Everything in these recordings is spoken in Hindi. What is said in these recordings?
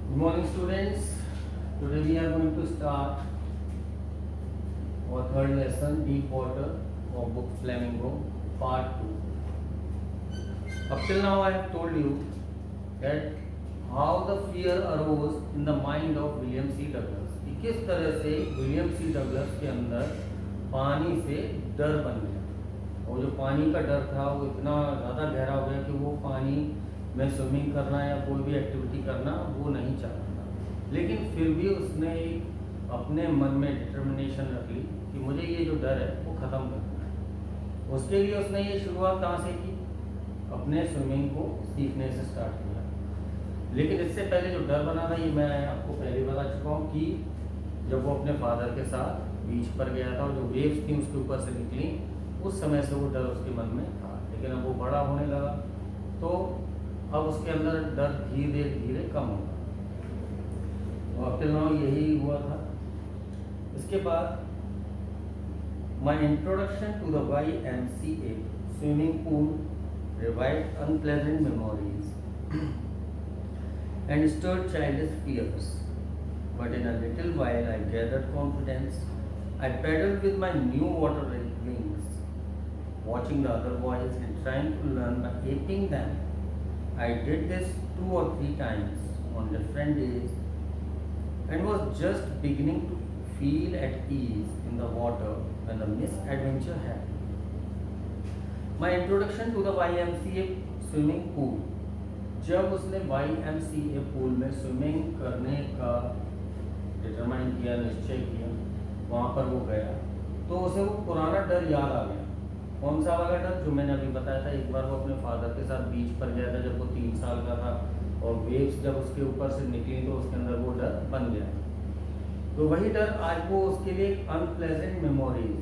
Good morning, students. Today we are going to start our third lesson, Deep Water, of book Flamingo, Part 2. Up till now, I have told you that how the fear arose in the mind of William C. Douglas. कि किस तरह से विलियम सी डगलस के अंदर पानी से डर बन गया, और जो पानी का डर था वो इतना ज़्यादा गहरा हो गया कि वो पानी में स्विमिंग करना या कोई भी एक्टिविटी करना वो नहीं चाहता था। लेकिन फिर भी उसने एक अपने मन में डिटर्मिनेशन रख ली कि मुझे ये जो डर है वो ख़त्म करना है। उसके लिए उसने ये शुरुआत कहाँ से की? अपने स्विमिंग को सीखने से स्टार्ट किया। लेकिन इससे पहले जो डर बना था ये मैं आपको पहले बता चुका हूँ कि जब वो अपने फादर के साथ बीच पर गया था और जो वेव्स थी उसके ऊपर से निकली, उस समय से वो डर उसके मन में था। लेकिन अब वो बड़ा होने लगा तो अब उसके अंदर डर धीरे धीरे कम होगा। तो अब तक नाउ यही हुआ था। इसके बाद my introduction to the YMCA swimming pool revived unpleasant memories and stirred childish fears. But in a little while I gathered confidence. I paddled with my new water wings, watching the other boys and trying to learn by aping them. I did this 2 or 3 times on different days and was just beginning to feel at ease in the water when the misadventure happened. My introduction to the YMCA swimming pool. जब उसने YMCA पूल में स्विमिंग करने का डिटरमाइन किया, निश्चय किया, वहाँ पर वो गया तो उसे वो पुराना डर याद आ गया। कौन सा वाला डर? जो मैंने अभी बताया था, एक बार वो अपने फादर के साथ बीच पर गया था जब वो 3 साल का था, और वेव्स जब उसके ऊपर से निकली तो उसके अंदर वो डर बन गया। तो वही डर आज वो उसके लिए अनप्लेजेंट मेमोरीज,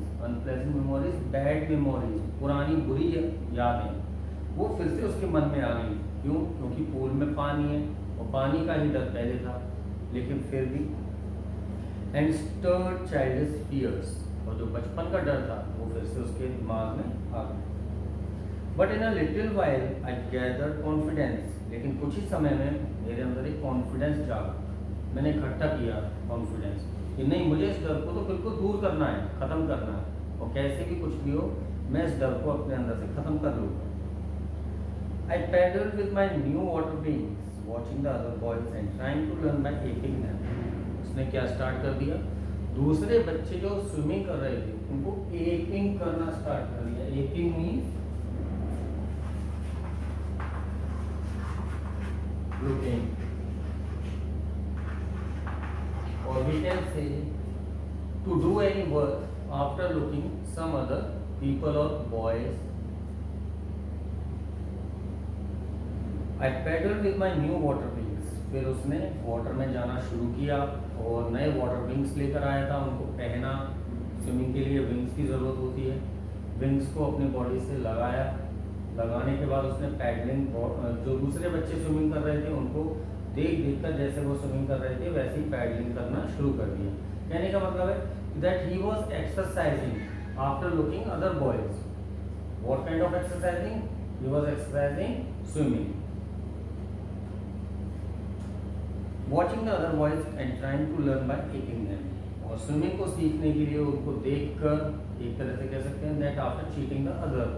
बैड मेमोरीज, पुरानी बुरी यादें वो फिर से उसके मन में आ गई। क्यों? क्योंकि पूल में पानी है और पानी का ही डर पहले था, लेकिन फिर भी एंड स्टर्ड चाइल्डिश फियर्स, और जो बचपन का डर था वो फिर से उसके दिमाग में आ गया। But in a little while I gathered confidence, लेकिन कुछ ही समय में मेरे अंदर एक कॉन्फिडेंस जागा। मैंने इकट्ठा किया कॉन्फिडेंस कि नहीं, मुझे इस डर को तो बिल्कुल दूर करना है, ख़त्म करना है, और कैसे भी कुछ भी हो मैं इस डर को अपने अंदर से ख़त्म कर लूँगा। I paddled with my new water wings, watching the other boys and trying to learn by aping them. उसने क्या स्टार्ट कर दिया? दूसरे बच्चे जो स्विमिंग कर रहे थे उनको एपिंग करना स्टार्ट कर दिया। Aping means looking, or we can say to do any work after looking some other people or boys. I paddled with my new water wings. फिर उसने वाटर में जाना शुरू किया और नए वाटर विंग्स लेकर आया था, उनको पहना। स्विमिंग के लिए विंग्स की ज़रूरत होती है। विंग्स को अपनी बॉडी से लगाया, लगाने के बाद उसने पैडलिंग, जो दूसरे बच्चे स्विमिंग कर रहे थे उनको देख देख कर जैसे वो स्विमिंग कर रहे थे वैसे ही पैडलिंग करना शुरू कर दिया। कहने का मतलब है that he was exercising after looking other boys. What kind of exercising? He was exercising swimming, watching the other boys and trying to learn by aping them, और स्विमिंग को सीखने के लिए उनको देखकर, एक तरह से कह सकते हैं that after cheating the other,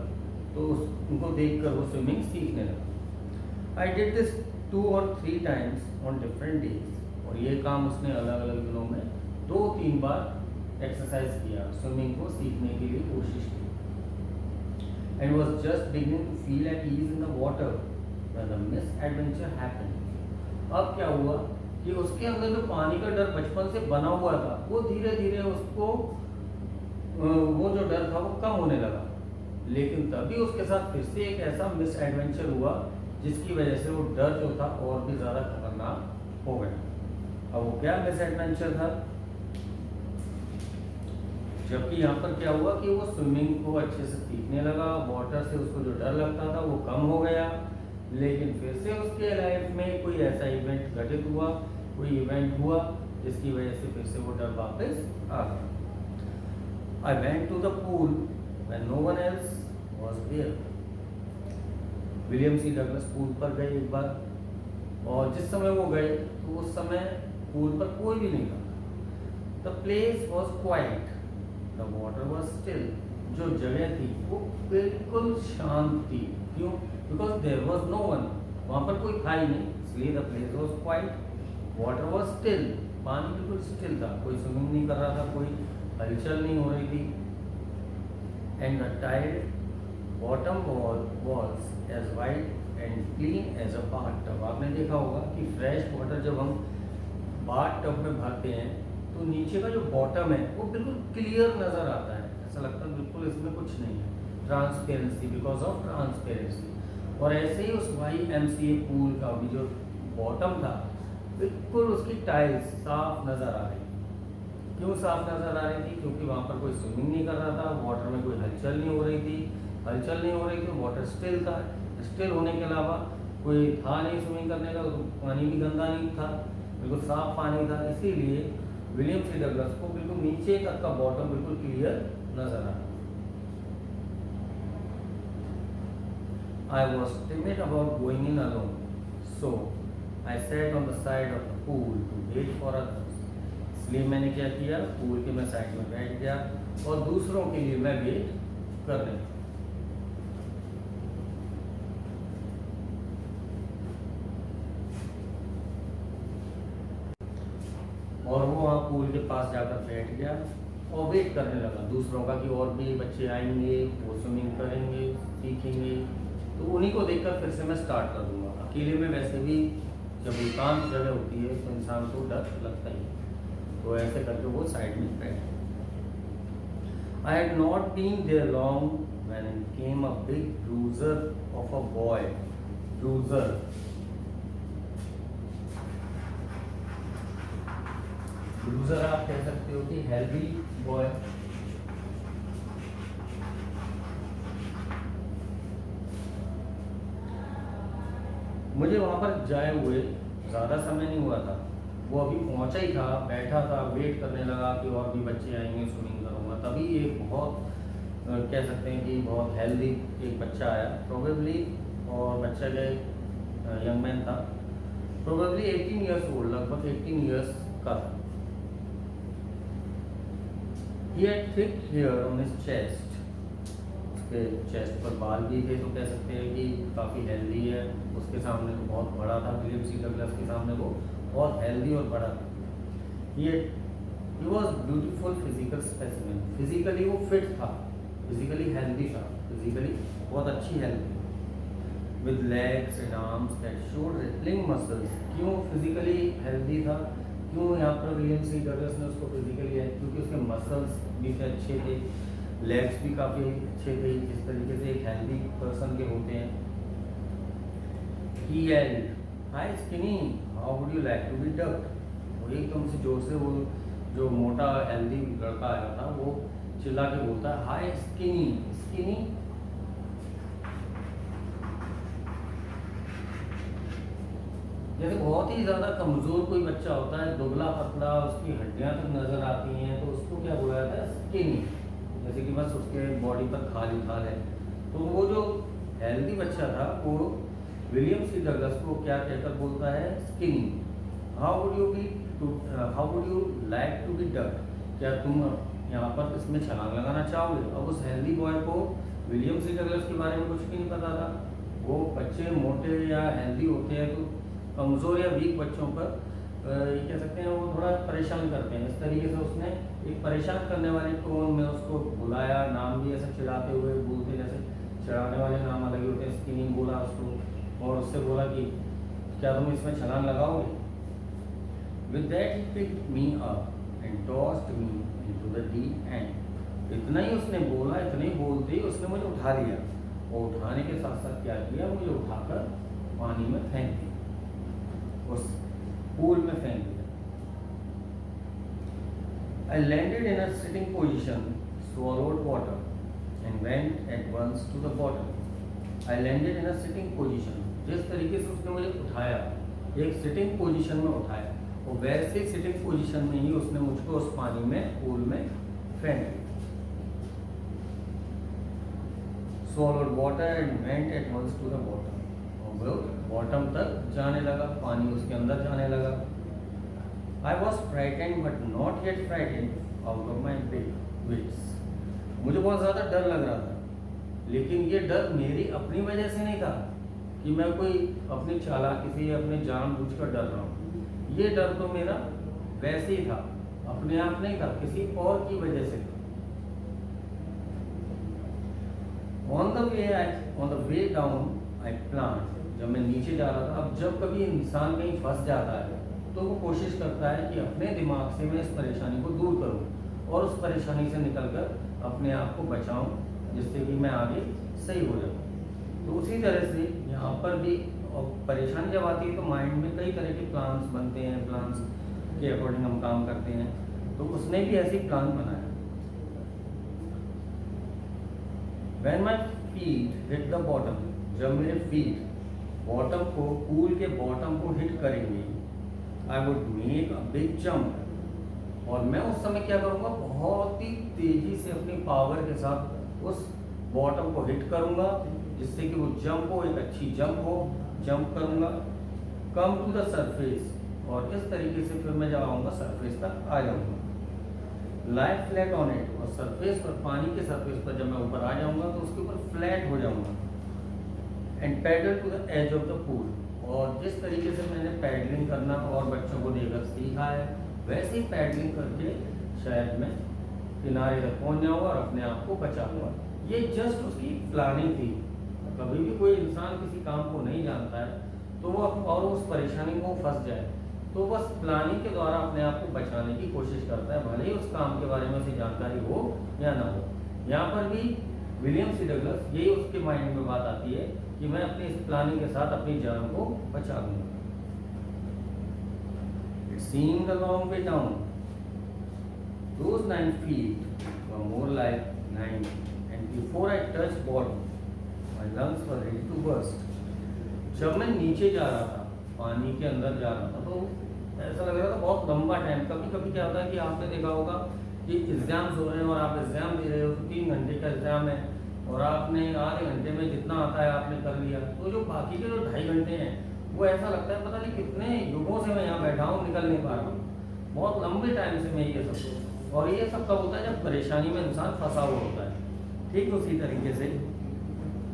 तो उनको देखकर वो स्विमिंग सीखने लगा। I did this 2 or 3 times on different days, और ये काम उसने अलग अलग दिनों में 2-3 बार एक्सरसाइज किया, स्विमिंग को सीखने के लिए कोशिश की। And was just beginning to feel at ease in the water when the misadventure happened. अब क्या हुआ कि उसके अंदर जो पानी का डर बचपन से बना हुआ था वो धीरे धीरे उसको वो जो डर था वो कम होने लगा। लेकिन तभी उसके साथ फिर से एक ऐसा मिस एडवेंचर हुआ जिसकी वजह से वो डर जो था और भी ज़्यादा खतरनाक हो गया। अब वो क्या मिस एडवेंचर था? जबकि यहाँ पर क्या हुआ कि वो स्विमिंग को अच्छे से सीखने लगा, वाटर से उसको जो डर लगता था वो कम हो गया, लेकिन फिर से उसके लाइफ में कोई ऐसा इवेंट घटित हुआ, कोई इवेंट हुआ जिसकी वजह से फिर से वो डर वापस आ गया। I went to the pool when no one else was there. William C Douglas pool पर गए एक बार और जिस समय वो गए तो उस समय पूल पर कोई भी नहीं था। The place was quiet, the water was still. जो जगह थी वो बिल्कुल शांत थी। क्यों? Because there was no one, वहाँ पर कोई था ही नहीं, इसलिए the place was quiet. Water was still, पानी बिल्कुल स्टिल था, कोई स्विमिंग नहीं कर रहा था, कोई हलचल नहीं हो रही थी। एंड द टाइड bottom walls as white and clean as a bath tub. आपने देखा होगा कि फ्रेश वाटर जब हम बाथ टब में भरते हैं तो नीचे का जो बॉटम है वो बिल्कुल क्लियर नज़र आता है, ऐसा लगता है बिल्कुल इसमें कुछ नहीं है, ट्रांसपेरेंसी, बिकॉज ऑफ ट्रांसपेरेंसी। और ऐसे ही उस YMCA पूल का भी जो बॉटम था बिल्कुल उसकी टाइल्स साफ नज़र आ रही। क्यों साफ नज़र आ रही थी? क्योंकि वहाँ पर कोई स्विमिंग नहीं कर रहा था, वाटर में कोई हलचल नहीं हो रही थी। हलचल नहीं हो रही थी, वाटर स्टिल था। स्टिल होने के अलावा कोई था नहीं स्विमिंग करने का, तो पानी भी गंदा नहीं था, बिल्कुल साफ पानी था। इसीलिए विलियम सी डगलस को बिल्कुल नीचे तक का बॉटम बिल्कुल क्लियर नजर आ। I was timid about going in alone, so I sat on the side of the pool to wait for others. इसलिए मैंने क्या किया, पूल के मैं साइड में बैठ गया और दूसरों के लिए मैं वेट कर रहा। और वो वहाँ पूल के पास जाकर बैठ गया और वेट करने लगा दूसरों का कि और भी बच्चे आएंगे, वो स्विमिंग करेंगे, सीखेंगे, तो उन्हीं को देखकर फिर से मैं स्टार्ट कर दूंगा। अकेले में वैसे भी जब एकांत जगह होती है तो इंसान को डर लगता ही है। तो ऐसे करके वो साइड में बैठ गया। I had not been there long when in came a big bruiser of a boy. Bruiser. Bruiser आप कह सकते हो कि healthy boy. मुझे वहाँ पर जाए हुए ज़्यादा समय नहीं हुआ था, वो अभी पहुँचा ही था, बैठा था, वेट करने लगा कि और भी बच्चे आएंगे, स्विमिंग करूँगा। तभी एक बहुत कह सकते हैं कि बहुत हेल्दी एक बच्चा आया प्रोबेबली, और बच्चा जो यंग मैन था, प्रोबेबली 18 ईयर्स ओल्ड, लगभग 18 ईयर्स का था। He had thick hair on his chest. उसके चेस्ट पर बाल भी थे, तो कह सकते हैं कि काफ़ी हेल्दी है। उसके सामने तो बहुत बड़ा था, विलियम सी डगलस के सामने वो बहुत हेल्दी और बड़ा था। He was beautiful physical specimen. Physically वो फिट था, फिजिकली हेल्दी था, फिजिकली बहुत अच्छी हेल्थ थी। With legs and arms that showed wrestling muscles. क्यों फिजिकली हेल्दी था? क्यों यहाँ पर विलियम सी डगलस ने उसको फिजिकली है? क्योंकि उसके मसल्स भी अच्छे थे, लेग्स भी काफ़ी अच्छे थे, जिस तरीके से एक हेल्दी पर्सन के होते हैं। He yelled, "Hi skinny, how would you like to be ducked?" वो एकदम से जोर से वो जो मोटा हेल्दी लड़का आया था वो चिल्ला के बोलता है, "हाय स्किनी, स्किनी।" जैसे बहुत ही ज़्यादा कमज़ोर कोई बच्चा होता है, दुबला पतला, उसकी हड्डियाँ तक नज़र आती हैं, तो उसको क्या बोला जाता है? स्किनी। जैसे कि बस उसके बॉडी पर खाली खाल है। तो वो जो हेल्दी बच्चा था वो विलियम सी डगलस को क्या कहकर बोलता है? Skinny. How would you like to be ducked? क्या तुम यहाँ पर इसमें छलांग लगाना चाहोगे? अब उस हेल्दी बॉय को विलियम सी डगलस के बारे में कुछ भी नहीं पता था। वो बच्चे मोटे या हेल्दी होते हैं तो कमज़ोर या वीक बच्चों पर ये कह सकते हैं वो थोड़ा परेशान करते हैं। इस तरीके से उसने एक परेशान करने वाले टोन में उसको बुलाया, नाम भी ऐसे चिढ़ाते हुए बोलते, जैसे चिढ़ाने वाले नाम अलग होते हैं। स्किनिंग बोला उसको और उससे बोला कि क्या तुम इसमें छलांग लगाओगे? With that he picked me up and tossed me into the deep end. इतना ही उसने बोला, इतने ही बोलते ही उसने मुझे उठा लिया, और उठाने के साथ साथ क्या किया, मुझे उठाकर पानी में फेंक दिया, उस पूल में फेंक दिया। I landed in a sitting position, swallowed water, and went at once to the bottom. I landed in a sitting position. जिस तरीके से उसने मुझे उठाया, एक सिटिंग पोजीशन में उठाया, और वैसे सिटिंग पोजीशन में ही उसने मुझको उस पानी में, पूल में फेंक दिया। Swallowed water and went at once to the bottom. और वो बॉटम तक जाने लगा, पानी उसके अंदर जाने लगा। I was frightened but not yet frightened out of my wits. मुझे बहुत ज़्यादा डर लग रहा था, लेकिन ये डर मेरी अपनी वजह से नहीं था कि मैं कोई अपनी चालाकी से या अपने जानबूझकर डर रहा हूँ। ये डर तो मेरा वैसे ही था, अपने आप नहीं था, किसी और की वजह से था। On the way down I plan, जब मैं नीचे जा रहा था, अब जब कभी इंसान कहीं फंस जाता है तो वो कोशिश करता है कि अपने दिमाग से मैं इस परेशानी को दूर करूं और उस परेशानी से निकलकर अपने आप को बचाऊं, जिससे कि मैं आगे सही हो जाऊं। तो उसी तरह से यहाँ पर भी परेशानी जब आती है तो माइंड में कई तरह के प्लान्स बनते हैं, प्लान्स के अकॉर्डिंग हम काम करते हैं। तो उसने भी ऐसे प्लान बनाया। When my feet hit the bottom, जब मेरे फीट बॉटम को, पूल के बॉटम को हिट करेंगे, I would make a big jump, और मैं उस समय क्या करूँगा, बहुत ही तेजी से अपनी पावर के साथ उस बॉटम को हिट करूँगा, जिससे कि वो जंप हो, एक अच्छी जंप हो, जंप करूँगा, कम टू द सरफेस, और इस तरीके से फिर मैं जब आऊँगा सरफेस तक आ जाऊँगा। लाई फ्लैट ऑन इट, और सरफेस पर, पानी के सरफेस पर जब मैं ऊपर आ जाऊँगा तो उसके ऊपर फ्लैट हो जाऊँगा। And paddle to the edge of the pool, और जिस तरीके से मैंने पैडलिंग करना और बच्चों को देखकर सीखा है, वैसे ही पैडलिंग करके शायद मैं किनारे तक पहुँच जाऊँगा और अपने आप को बचाऊँगा। ये जस्ट उसकी प्लानिंग थी। कभी भी कोई इंसान किसी काम को नहीं जानता है तो वो और उस परेशानी में फंस जाए तो बस प्लानिंग के द्वारा अपने आप को बचाने की कोशिश करता है, भले ही उस काम के बारे में उसे जानकारी हो या ना हो। यहाँ पर भी विलियम सी डगलस, यही उसके माइंड में बात आती है कि मैं अपनी इस प्लानिंग के साथ अपनी जान को बचा लूँगा। It seemed a long way down. Those 9 feet were more like 9, and before I touched bottom, my lungs were ready to burst. जब मैं नीचे जा रहा था, पानी के अंदर जा रहा था, तो ऐसा लग रहा था बहुत लंबा टाइम। कभी कभी क्या होता है कि आपने देखा होगा कि एग्जाम्स हो रहे हैं और आप एग्जाम दे रहे हो, तो 3 घंटे का एग्जाम है और आपने आधे घंटे में जितना आता है आपने कर लिया, तो जो बाकी के जो 2.5 घंटे हैं वो ऐसा लगता है पता नहीं कितने युगों से मैं यहाँ बैठा हूँ, निकल नहीं पा रहा हूँ, बहुत लंबे टाइम से मैं ये सब। और ये सब कब होता है, जब परेशानी में इंसान फंसा हुआ होता है। ठीक उसी तरीके से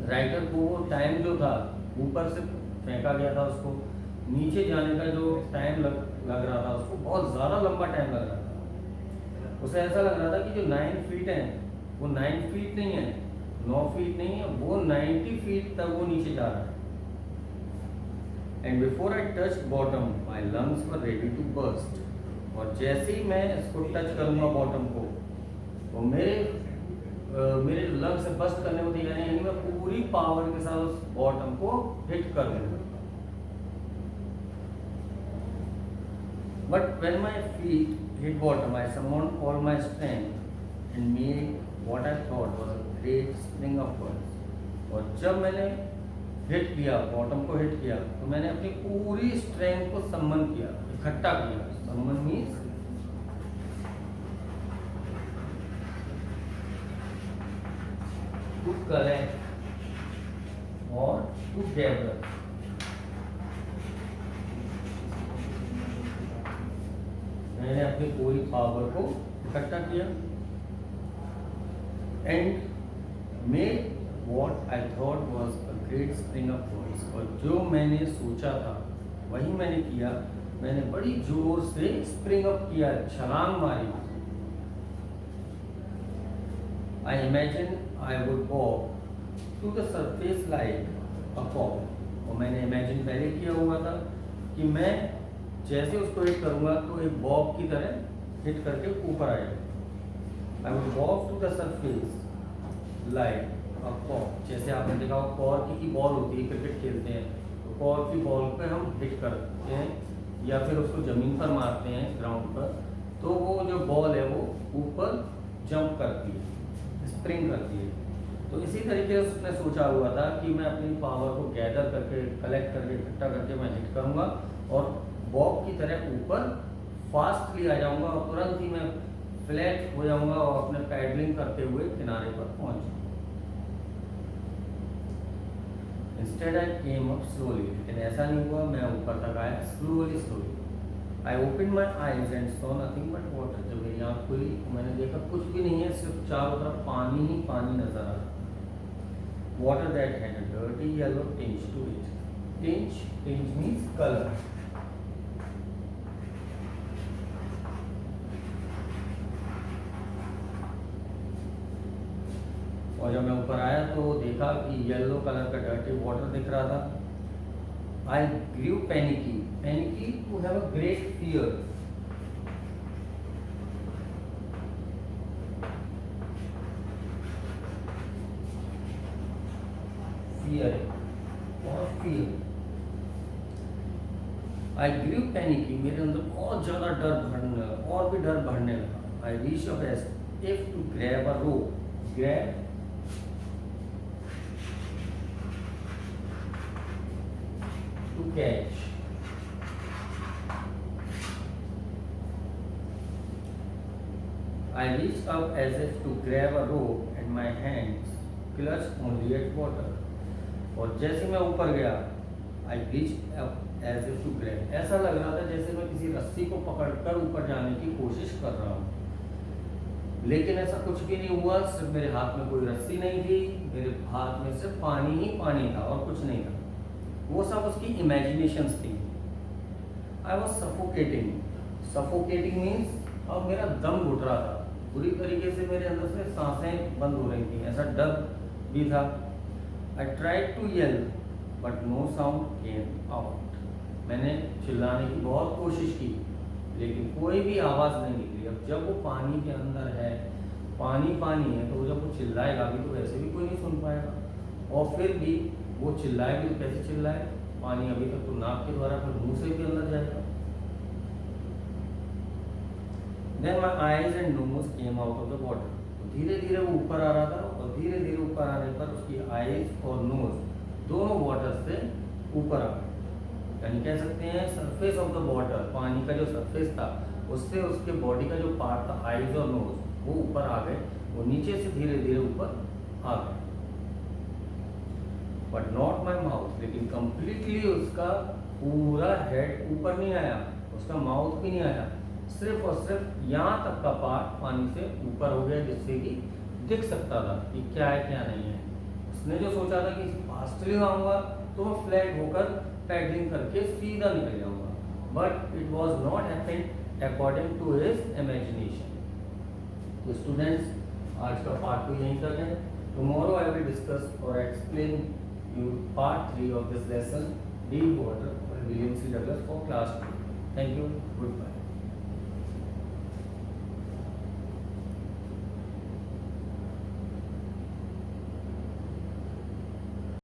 राइटर को वो टाइम जो था, ऊपर से फेंका गया था, उसको नीचे जाने का जो टाइम लग रहा था, उसको बहुत ज़्यादा लंबा टाइम लग रहा था। उसे ऐसा लग रहा था कि जो 9 फीट हैं वो 9 फीट नहीं है, 9 फीट नहीं है, वो 90 फीट तक वो नीचे जा रहा है। And before I touch bottom my lungs were ready to burst, और जैसे ही मैं इसको टच करूँगा बॉटम को, तो मेरे लंग से बस्ट करने को तैयार है, यानी मैं पूरी पावर के साथ उस बॉटम को हिट कर दूंगा। But when my feet hit bottom, I summoned all my strength and made what I thought was a great spring upwards. और जब मैंने हिट किया, बॉटम को हिट किया, तो मैंने अपनी पूरी स्ट्रेंथ को सम्मन किया, इकट्ठा किया। सम्मन means to collect or to gather. मैंने अपनी पूरी पावर को इकट्ठा किया and made what I thought was a great spring of words, और जो मैंने सोचा था वही मैंने किया। मैंने बड़ी जोर से स्प्रिंग अप किया, छलांग मारी। I imagine I would walk to the surface like a cock, और मैंने इमेजिन पहले किया हुआ था कि मैं जैसे उसको हिट करूँगा तो एक बॉब की तरह हिट करके ऊपर आएगा। I would walk to the surface like a cock, जैसे आपने देखा हो कॉर्क की बॉल होती है, क्रिकेट खेलते हैं तो कॉर्क की बॉल पे हम हिट करते हैं या फिर उसको ज़मीन पर मारते हैं ग्राउंड पर, तो वो जो बॉल है वो ऊपर जंप करती है, स्प्रिंग करती है। तो इसी तरीके से उसने सोचा हुआ था कि मैं अपनी पावर को गैदर करके, कलेक्ट करके, इकट्ठा करके मैं हिट करूँगा और बॉब की तरह ऊपर फास्टली आ जाऊँगा और तुरंत ही मैं फ्लैट हो जाऊँगा और अपने पैडलिंग करते हुए किनारे पर पहुँच जाऊँगा। Instead I came up slowly, लेकिन ऐसा नहीं हुआ, मैं ऊपर तक आया slowly slowly. I open my eyes and saw nothing but water, जब मेरी आँख खुली मैंने देखा कुछ भी नहीं है, सिर्फ चारों तरफ पानी ही पानी नजर आ रहा। Water that had a dirty yellow tinge to it, tinge means colour. और जब मैं ऊपर आया तो देखा कि येलो कलर का डर्टी वाटर दिख रहा था। I grew panicky, panicky to have a great fear, fear और फियर। आई ग्रीव पैनिकी, मेरे अंदर और ज्यादा डर भरने लगा, और भी डर बढ़ने लगा। I reach up as if to grab a rope, grab to catch. I reached up as if to grab a rope and my hands clutched only at water. और जैसे मैं ऊपर गया, I reached up as if to grab, ऐसा लग रहा था जैसे मैं किसी रस्सी को पकड़कर ऊपर जाने की कोशिश कर रहा हूँ, लेकिन ऐसा कुछ भी नहीं हुआ। सिर्फ मेरे हाथ में कोई रस्सी नहीं थी, मेरे हाथ में सिर्फ पानी ही पानी था और कुछ नहीं था। वो सब उसकी इमेजिनेशंस थी। I was suffocating, suffocating means अब मेरा दम घुट रहा था, पूरी तरीके से मेरे अंदर से सांसें बंद हो रही थी, ऐसा डर भी था। I tried to yell but no sound came out, मैंने चिल्लाने की बहुत कोशिश की लेकिन कोई भी आवाज़ नहीं निकली। अब जब वो पानी के अंदर है, पानी पानी है, तो जब वो चिल्लाएगा भी तो वैसे भी कोई नहीं सुन पाएगा, और फिर भी वो चिल्लाए भी तो कैसे चिल्लाए, पानी अभी तक तो नाक के द्वारा फिर मुंह से भी अंदर जाएगा। Then my eyes and nose came out of the water, तो धीरे धीरे वो ऊपर आ रहा था, और धीरे धीरे ऊपर आने पर उसकी आईज और नोज दोनों वाटर से ऊपर आ गए। यानी कह सकते हैं सरफेस ऑफ द वाटर, पानी का जो सरफेस था उससे उसके बॉडी का जो पार्ट था आईज और नोज वो ऊपर आ गए, वो नीचे से धीरे धीरे ऊपर आ गए। बट नॉट माई माउथ, लेकिन कंप्लीटली उसका पूरा हेड ऊपर नहीं आया, उसका माउथ भी नहीं आया, सिर्फ और सिर्फ यहाँ तक का पार्ट पानी से ऊपर हो गया, जिससे कि दिख सकता था कि क्या है क्या नहीं है। उसने जो सोचा था कि फास्टली आऊँगा तो मैं फ्लैट होकर पैडलिंग करके सीधा निकल जाऊँगा, but it was not happened according to his imagination. तो स्टूडेंट्स, आज का पार्ट 2 यहीं तक है। टुमारो आई विल डिस्कस और explain you part 3 of this lesson, Deep Water by William C. Douglas for class 2. Thank you. Goodbye.